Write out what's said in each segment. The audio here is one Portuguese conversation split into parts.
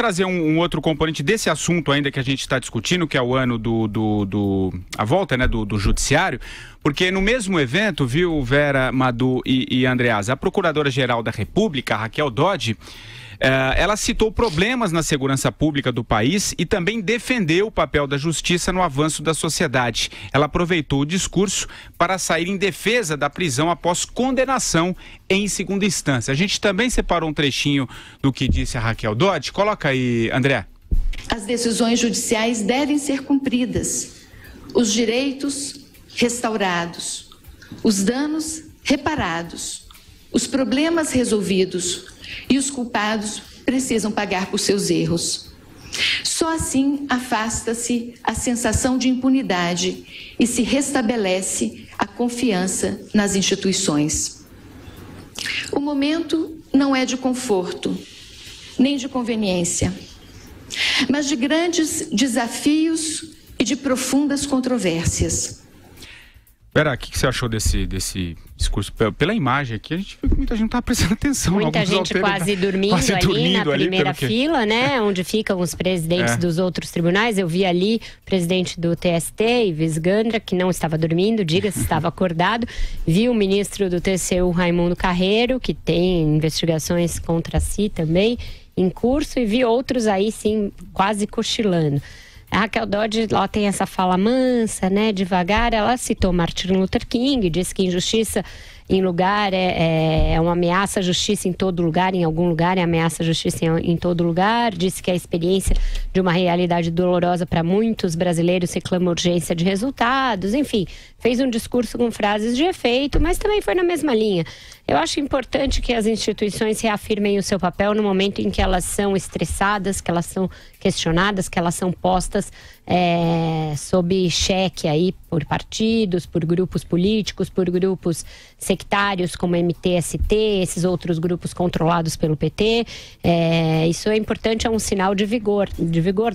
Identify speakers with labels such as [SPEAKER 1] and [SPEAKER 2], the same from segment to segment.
[SPEAKER 1] trazer um outro componente desse assunto ainda que a gente está discutindo, que é o ano a volta, né, do judiciário, porque no mesmo evento, viu, Vera, Madu e Andreasa, a Procuradora-Geral da República, Raquel Dodge, ela citou problemas na segurança pública do país e também defendeu o papel da justiça no avanço da sociedade. Ela aproveitou o discurso para sair em defesa da prisão após condenação em segunda instância. A gente também separou um trechinho do que disse a Raquel Dodge. Coloca aí, André.
[SPEAKER 2] As decisões judiciais devem ser cumpridas, os direitos restaurados, os danos reparados, os problemas resolvidos e os culpados precisam pagar por seus erros. Só assim afasta-se a sensação de impunidade e se restabelece a confiança nas instituições. O momento não é de conforto, nem de conveniência, mas de grandes desafios e de profundas controvérsias.
[SPEAKER 1] Vera, o que você achou desse discurso? Pela imagem aqui, a gente viu que muita gente não está prestando atenção.
[SPEAKER 3] Muita gente quase dormindo ali na primeira fila, né? Onde ficam os presidentes dos outros tribunais. Eu vi ali o presidente do TST, Ives Gandra, que não estava dormindo, diga-se, estava acordado. Vi o ministro do TCU, Raimundo Carreiro, que tem investigações contra si também em curso, e vi outros aí, sim, quase cochilando. A Raquel Dodge, ela tem essa fala mansa, né, devagar. Ela citou Martin Luther King, disse que injustiça em lugar é uma ameaça à justiça em todo lugar, em algum lugar é ameaça à justiça em todo lugar. Disse que a experiência de uma realidade dolorosa para muitos brasileiros reclama urgência de resultados. Enfim, fez um discurso com frases de efeito, mas também foi na mesma linha. Eu acho importante que as instituições reafirmem o seu papel no momento em que elas são estressadas, que elas são questionadas, que elas são postas sob cheque aí por partidos, por grupos políticos, por grupos sectários como MTST, esses outros grupos controlados pelo PT. Isso é importante, é um sinal de vigor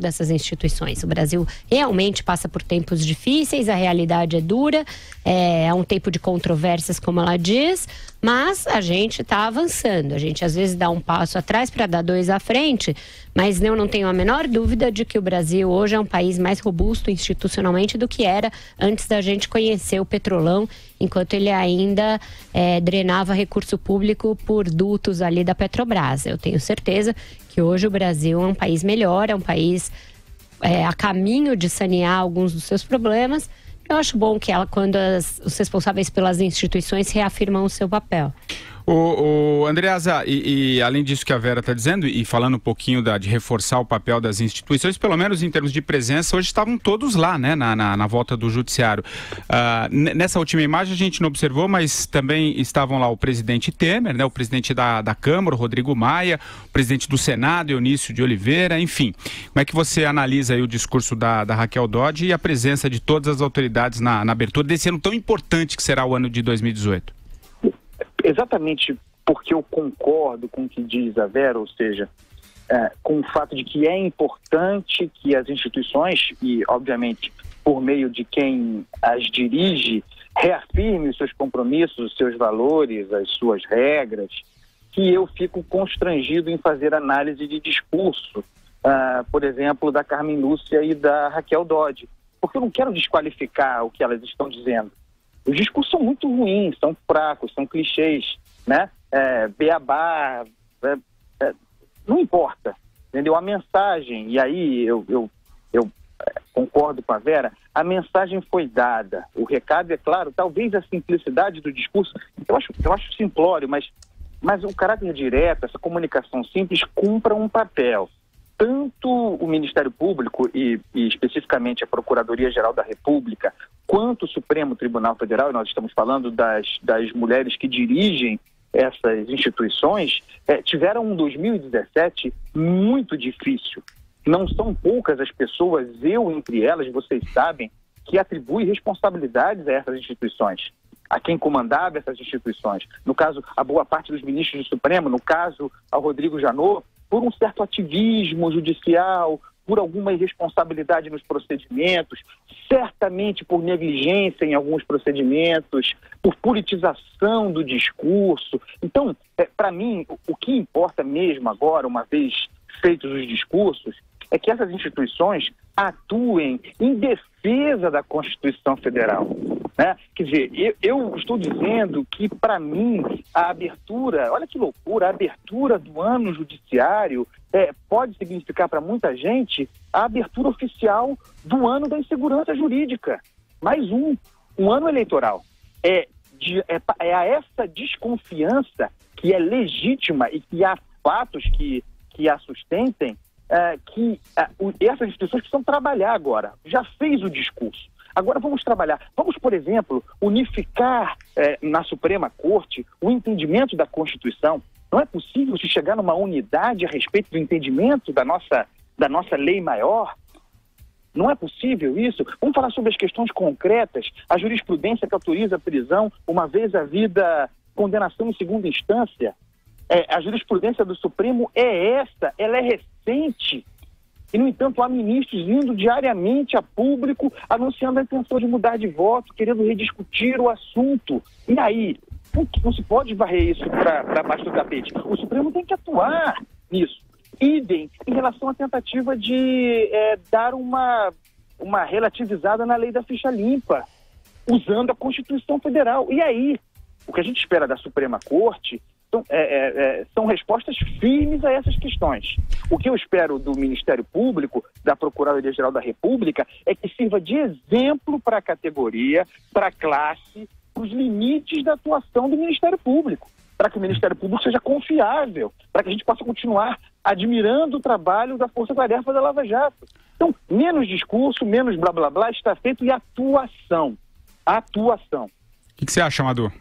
[SPEAKER 3] dessas instituições. O Brasil realmente passa por tempos difíceis, a realidade é dura, é um tempo de controvérsias, como ela diz, mas a gente está avançando. A gente às vezes dá um passo atrás para dar dois à frente, mas eu não tenho a menor dúvida de que o Brasil hoje é um país mais robusto institucionalmente do que era antes da gente conhecer o Petrolão, enquanto ele ainda drenava recurso público por dutos ali da Petrobras. Eu tenho certeza que hoje o Brasil é um país melhor, é um país a caminho de sanear alguns dos seus problemas. Eu acho bom que quando os responsáveis pelas instituições reafirmam o seu papel.
[SPEAKER 1] Andreasa, e além disso que a Vera está dizendo, e falando um pouquinho de reforçar o papel das instituições, pelo menos em termos de presença, hoje estavam todos lá, né, na volta do judiciário. Nessa última imagem a gente não observou, mas também estavam lá o presidente Temer, né, o presidente da Câmara, o Rodrigo Maia, o presidente do Senado, Eunício de Oliveira, enfim. Como é que você analisa aí o discurso da Raquel Dodge e a presença de todas as autoridades na abertura desse ano tão importante que será o ano de 2018?
[SPEAKER 4] Exatamente porque eu concordo com o que diz a Vera, ou seja, com o fato de que é importante que as instituições, e obviamente por meio de quem as dirige, reafirme os seus compromissos, os seus valores, as suas regras, que eu fico constrangido em fazer análise de discurso, por exemplo, da Carmen Lúcia e da Raquel Dodge, porque eu não quero desqualificar o que elas estão dizendo. Os discursos são muito ruins, são fracos, são clichês, né? Beabá, não importa, entendeu? A mensagem, e aí eu concordo com a Vera, a mensagem foi dada, o recado é claro, talvez a simplicidade do discurso, eu acho simplório, mas o caráter direto, essa comunicação simples, cumpra um papel. Tanto o Ministério Público e especificamente a Procuradoria-Geral da República, quanto o Supremo Tribunal Federal, e nós estamos falando das mulheres que dirigem essas instituições, tiveram um 2017 muito difícil. Não são poucas as pessoas, eu entre elas, vocês sabem, que atribui responsabilidades a essas instituições, a quem comandava essas instituições. No caso, a boa parte dos ministros do Supremo, no caso, ao Rodrigo Janot, por um certo ativismo judicial, por alguma irresponsabilidade nos procedimentos, certamente por negligência em alguns procedimentos, por politização do discurso. Então, para mim, o que importa mesmo agora, uma vez feitos os discursos, é que essas instituições atuem em defesa da Constituição Federal, né? Quer dizer, eu estou dizendo que, para mim, a abertura, olha que loucura, a abertura do ano judiciário pode significar para muita gente a abertura oficial do ano da insegurança jurídica. Mais um ano eleitoral. É a essa desconfiança que é legítima e que há fatos que a sustentem, essas instituições precisam trabalhar agora. Já fez o discurso. Agora vamos trabalhar. Vamos, por exemplo, unificar na Suprema Corte o entendimento da Constituição. Não é possível se chegar numa unidade a respeito do entendimento da nossa lei maior? Não é possível isso? Vamos falar sobre as questões concretas, a jurisprudência que autoriza a prisão, uma vez havida condenação em segunda instância. A jurisprudência do Supremo ela é recente. E, no entanto, há ministros indo diariamente a público anunciando a intenção de mudar de voto, querendo rediscutir o assunto. E aí? Não se pode varrer isso para baixo do tapete. O Supremo tem que atuar nisso. Idem em relação à tentativa de dar uma relativizada na lei da ficha limpa, usando a Constituição Federal. E aí? O que a gente espera da Suprema Corte são respostas firmes a essas questões. O que eu espero do Ministério Público, da Procuradoria-Geral da República, é que sirva de exemplo para a categoria, para a classe, para os limites da atuação do Ministério Público, para que o Ministério Público seja confiável, para que a gente possa continuar admirando o trabalho da Força Tarefa da Lava Jato. Então, menos discurso, menos blá blá blá, está feito, e atuação. Atuação.
[SPEAKER 1] O que você acha, Amador?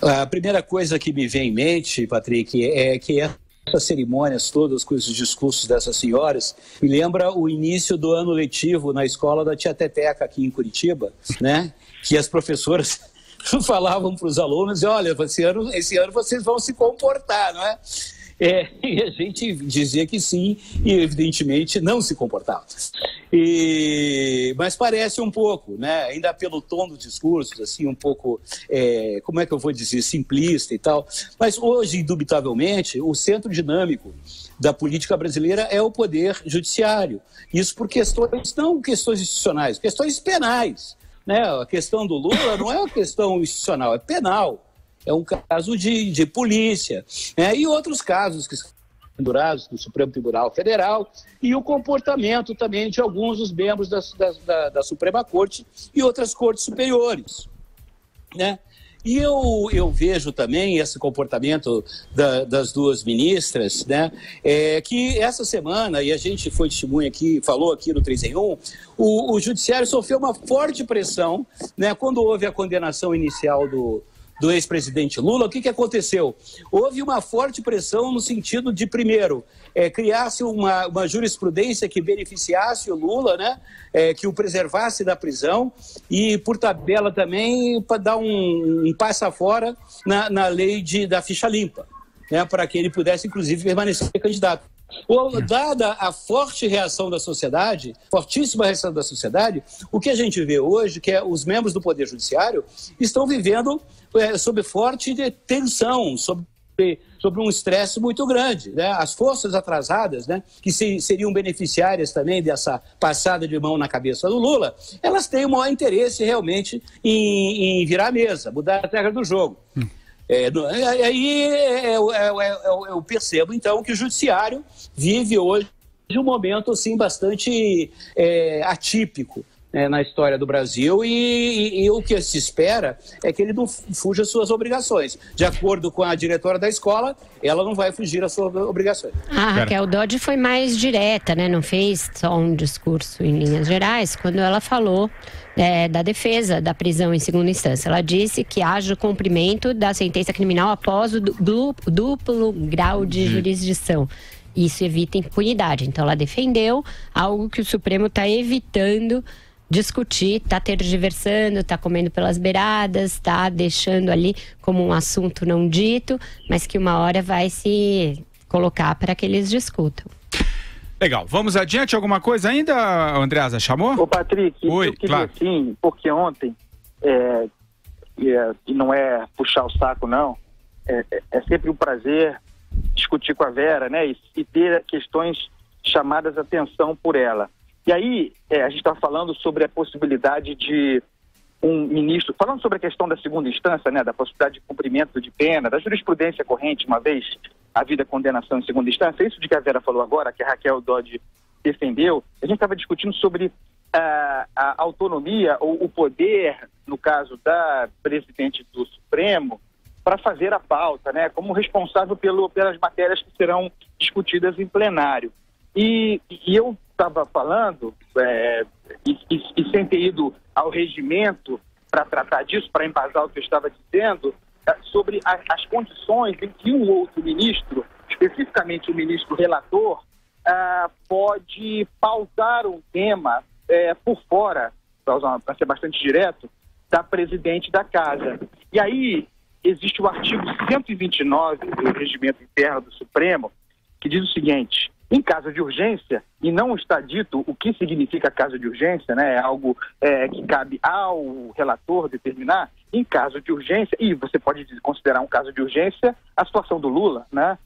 [SPEAKER 5] A primeira coisa que me vem em mente, Patrick, é que essas cerimônias todas com os discursos dessas senhoras me lembra o início do ano letivo na escola da Tia Teteca aqui em Curitiba, né? Que as professoras falavam para os alunos: olha, esse ano vocês vão se comportar, não é? E a gente dizia que sim, e evidentemente não se comportava. Mas parece um pouco, né? Ainda pelo tom do discurso, assim, um pouco, como é que eu vou dizer, simplista e tal. Mas hoje, indubitavelmente, o centro dinâmico da política brasileira é o poder judiciário. Isso por questões, não questões institucionais, questões penais, né? A questão do Lula não é uma questão institucional, é penal. É um caso de polícia, né? E outros casos que são pendurados do Supremo Tribunal Federal, e o comportamento também de alguns dos membros da Suprema Corte e outras cortes superiores, né? E eu vejo também esse comportamento das duas ministras, né? Que essa semana, e a gente foi testemunha aqui, falou aqui no 3 em 1, o Judiciário sofreu uma forte pressão, né? Quando houve a condenação inicial do ex-presidente Lula. O que aconteceu? Houve uma forte pressão no sentido de, primeiro, criasse uma jurisprudência que beneficiasse o Lula, né? Que o preservasse da prisão e, por tabela também, para dar um passa fora na lei da ficha limpa, né? Para que ele pudesse, inclusive, permanecer candidato. Dada a forte reação da sociedade, fortíssima reação da sociedade, o que a gente vê hoje, que os membros do Poder Judiciário estão vivendo sob forte tensão, sobre um estresse muito grande, né? As forças atrasadas, né, que seriam beneficiárias também dessa passada de mão na cabeça do Lula, elas têm o maior interesse realmente em virar a mesa, mudar a regra do jogo. Aí eu percebo, então, que o Judiciário vive hoje um momento assim, bastante atípico, né, na história do Brasil, e o que se espera é que ele não fuja às suas obrigações. De acordo com a diretora da escola, ela não vai fugir às suas obrigações.
[SPEAKER 3] A Raquel Dodge foi mais direta, né? Não fez só um discurso em linhas gerais, quando ela falou da defesa da prisão em segunda instância. Ela disse que haja o cumprimento da sentença criminal após o duplo grau de jurisdição. Isso evita impunidade. Então ela defendeu algo que o Supremo está evitando discutir, está tergiversando, está comendo pelas beiradas, está deixando ali como um assunto não dito, mas que uma hora vai se colocar para que eles discutam.
[SPEAKER 1] Legal, vamos adiante, alguma coisa ainda, Andreasa, chamou?
[SPEAKER 4] Ô Patrick,
[SPEAKER 1] Oi,
[SPEAKER 4] eu queria
[SPEAKER 1] claro.
[SPEAKER 4] sim, porque ontem, e não é puxar o saco não, é sempre um prazer discutir com a Vera, né, e ter questões chamadas a atenção por ela. E aí, a gente está falando sobre a possibilidade de um ministro, falando sobre a questão da segunda instância, né, da possibilidade de cumprimento de pena, da jurisprudência corrente, uma vez havida condenação em segunda instância, isso de que a Vera falou agora, que a Raquel Dodge defendeu, a gente estava discutindo sobre a autonomia ou o poder, no caso da presidente do Supremo, para fazer a pauta, né, como responsável pelas matérias que serão discutidas em plenário. E eu estava falando, e sem ter ido ao regimento para tratar disso, para embasar o que eu estava dizendo, sobre as condições em que um outro ministro, especificamente o ministro relator, pode pautar um tema por fora, para ser bastante direto, da presidente da casa. E aí existe o artigo 129 do Regimento Interno do Supremo, que diz o seguinte: em caso de urgência, e não está dito o que significa caso de urgência, né? É algo que cabe ao relator determinar, em caso de urgência, e você pode considerar um caso de urgência a situação do Lula, né?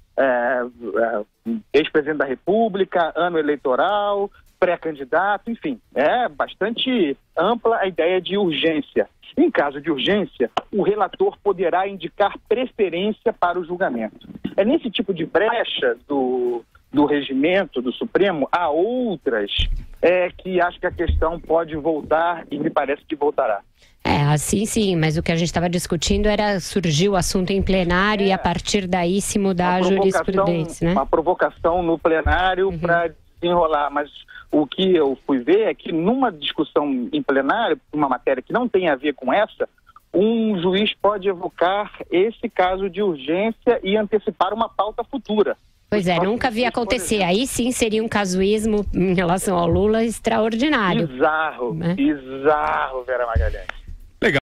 [SPEAKER 4] Ex-presidente da República, ano eleitoral, pré-candidato, enfim, é bastante ampla a ideia de urgência. Em caso de urgência, o relator poderá indicar preferência para o julgamento. É nesse tipo de brecha do regimento do Supremo, há outras que acho que a questão pode voltar e me parece que voltará.
[SPEAKER 3] Assim sim, mas o que a gente estava discutindo era surgir o assunto em plenário e a partir daí se mudar a jurisprudência, né?
[SPEAKER 4] Uma provocação no plenário para desenrolar, mas o que eu fui ver é que numa discussão em plenário, uma matéria que não tem a ver com essa, um juiz pode evocar esse caso de urgência e antecipar uma pauta futura.
[SPEAKER 3] Pois nunca vi acontecer. Aí sim seria um casuísmo em relação ao Lula extraordinário.
[SPEAKER 4] Bizarro, Vera Magalhães.